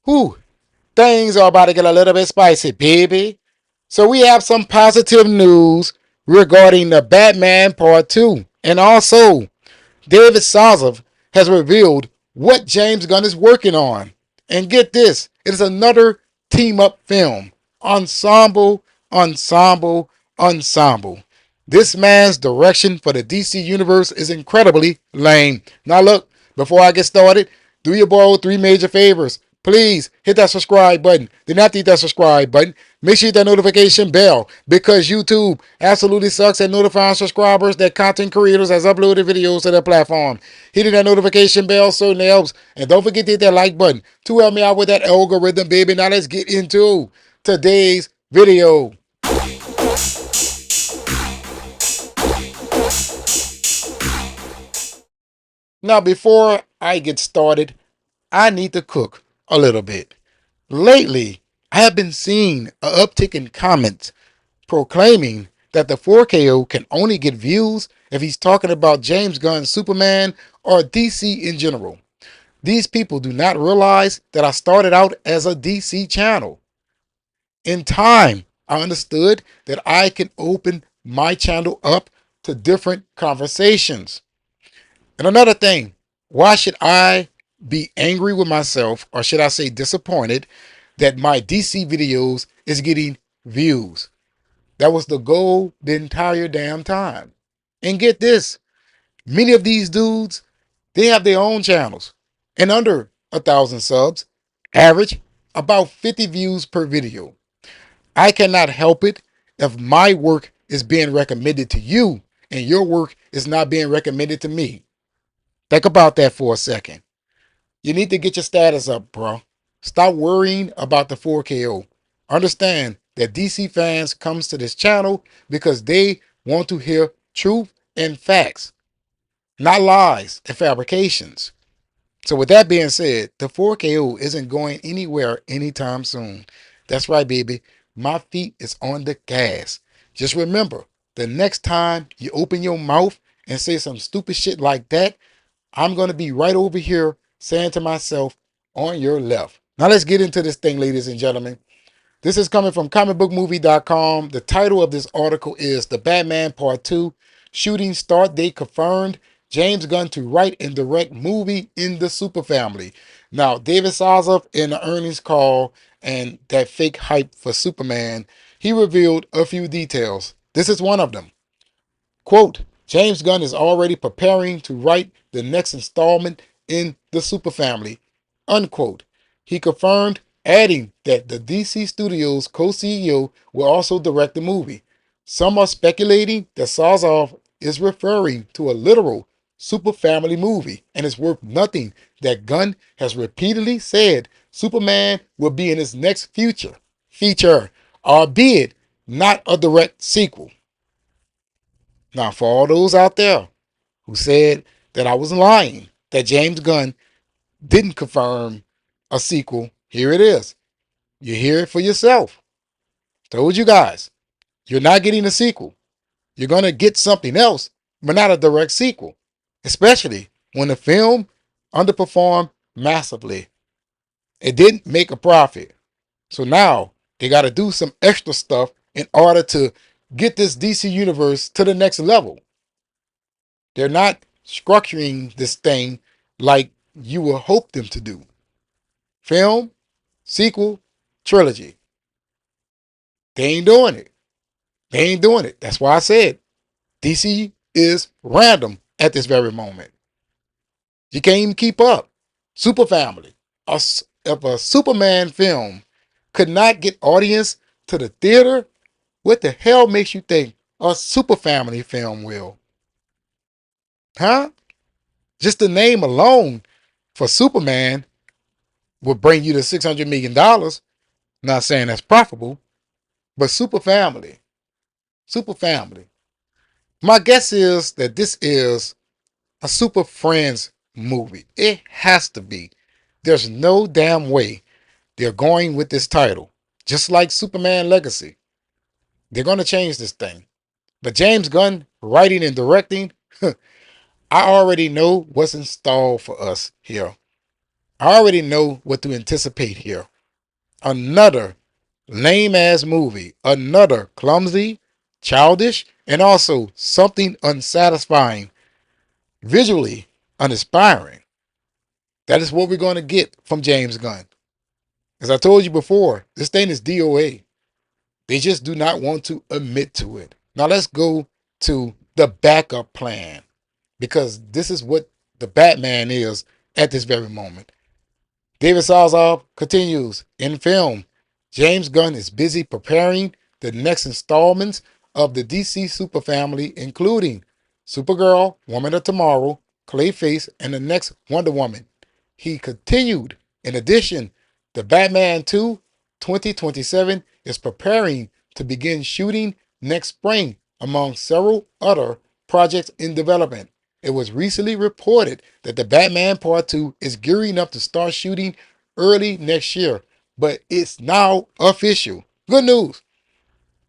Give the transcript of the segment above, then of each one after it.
Whew, things are about to get a little bit spicy, baby. So we have some positive news regarding the Batman Part 2. And also, David Sazov has revealed what James Gunn is working on. And get this, it is another team-up film. Ensemble, ensemble, ensemble. This man's direction for the DC Universe is incredibly lame. Now look, before I get started, do your boy 3 major favors. Please hit that subscribe button. Do not hit that subscribe button. Make sure you hit that notification bell because YouTube absolutely sucks at notifying subscribers that content creators has uploaded videos to their platform. Hitting that notification bell certainly helps. And don't forget to hit that like button to help me out with that algorithm, baby. Now let's get into today's video. Now, before I get started, I need to cook a little bit. Lately, I have been seeing an uptick in comments proclaiming that the 4KO can only get views if he's talking about James Gunn's Superman or DC in general. These people do not realize that I started out as a DC channel. In time, I understood that I can open my channel up to different conversations. And another thing, why should I be angry with myself, or should I say disappointed, that my DC videos is getting views? That was the goal the entire damn time. And get this, many of these dudes, they have their own channels and under 1,000 subs, average about 50 views per video. I cannot help it if my work is being recommended to you and your work is not being recommended to me. Think about that for a second. You need to get your status up, bro. Stop worrying about the 4KO. Understand that DC fans comes to this channel because they want to hear truth and facts, not lies and fabrications. So with that being said, the 4KO isn't going anywhere anytime soon. That's right, baby. My feet is on the gas. Just remember, the next time you open your mouth and say some stupid shit like that, I'm going to be right over here saying to myself, on your left. Now let's get into this thing, ladies and gentlemen. This is coming from comicbookmovie.com. The title of this article is The Batman Part 2, Shooting Start Date Confirmed, James Gunn to write and direct movie in the Super Family. Now, David Sazov in the earnings call and that fake hype for Superman, he revealed a few details. This is one of them. Quote, James Gunn is already preparing to write the next installment in the Super Family. Unquote. He confirmed, adding that the DC Studios co-CEO will also direct the movie. Some are speculating that Sazov is referring to a literal Super Family movie, and it's worth nothing that Gunn has repeatedly said Superman will be in his next feature, albeit not a direct sequel. Now, for all those out there who said that I was lying, that James Gunn didn't confirm a sequel, here it is. You hear it for yourself. Told you guys, you're not getting a sequel. You're going to get something else, but not a direct sequel, especially when the film underperformed massively. It didn't make a profit. So now they got to do some extra stuff in order to get this DC universe to the next level. They're not structuring this thing like you would hope them to do. Film, sequel, trilogy. They ain't doing it. They ain't doing it. That's why I said DC is random at this very moment. You can't even keep up. Super Family. If a Superman film could not get audience to the theater, what the hell makes you think a Super Family film will? Huh? Just the name alone for Superman would bring you to $600 million. Not saying that's profitable, but Super Family. Super Family. My guess is that this is a Super Friends movie. It has to be. There's no damn way they're going with this title. Just like Superman Legacy. They're going to change this thing. But James Gunn writing and directing, I already know what's installed for us here. I already know what to anticipate here. Another lame ass movie, another clumsy, childish, and also something unsatisfying, visually uninspiring. That is what we're going to get from James Gunn. As I told you before, this thing is DOA. They just do not want to admit to it. Now let's go to the backup plan because this is what the Batman is at this very moment. David Salzov continues in film. James Gunn is busy preparing the next installments of the DC Super family, including Supergirl, Woman of Tomorrow, Clayface, and the next Wonder Woman. He continued, in addition, the Batman 2 2027 is preparing to begin shooting next spring, among several other projects in development. It was recently reported that the Batman Part 2 is gearing up to start shooting early next year, but it's now official. Good news.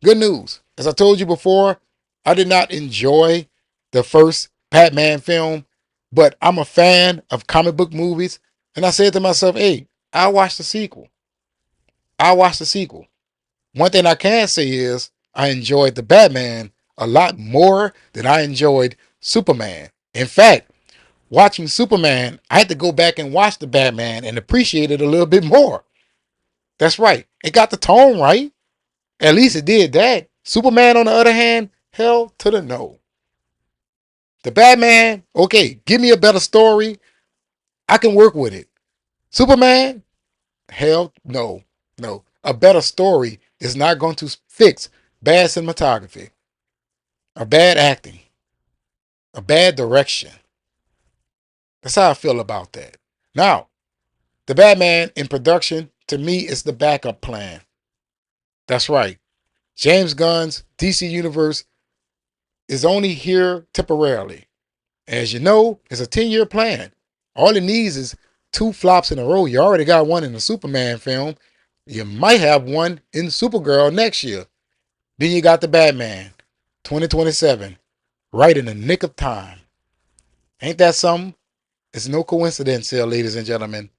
Good news. As I told you before, I did not enjoy the first Batman film, but I'm a fan of comic book movies. And I said to myself, hey, I'll watch the sequel. I'll watch the sequel. One thing I can say is I enjoyed the Batman a lot more than I enjoyed Superman. In fact, watching Superman, I had to go back and watch the Batman and appreciate it a little bit more. That's right. It got the tone right. At least it did that. Superman, on the other hand, hell to the no. The Batman, okay, give me a better story. I can work with it. Superman, hell no. No. A better story is not going to fix bad cinematography, or bad acting, a bad direction. That's how I feel about that. Now, the Batman in production, to me, is the backup plan. That's right. James Gunn's DC Universe is only here temporarily. As you know, it's a 10-year plan. All it needs is two flops in a row. You already got one in the Superman film. You might have one in Supergirl next year. Then you got the Batman 2027, right in the nick of time. Ain't that something? It's no coincidence here, ladies and gentlemen.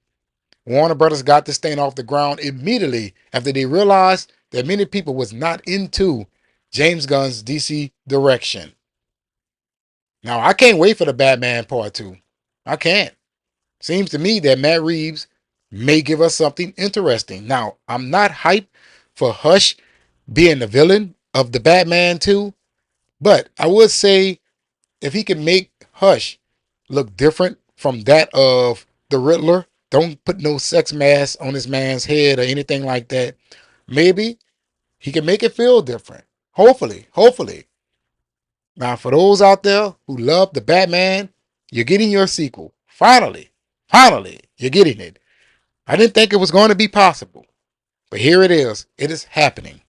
Warner Brothers got this thing off the ground immediately after they realized that many people was not into James Gunn's DC direction. Now, I can't wait for the Batman Part 2. I can't. Seems to me that Matt Reeves may give us something interesting. Now, I'm not hyped for Hush being the villain of the Batman 2, but I would say if he can make Hush look different from that of the Riddler, don't put no sex mask on this man's head or anything like that, maybe he can make it feel different. Hopefully, hopefully. Now, for those out there who love the Batman, you're getting your sequel. Finally, finally, you're getting it. I didn't think it was going to be possible, but here it is. It is happening.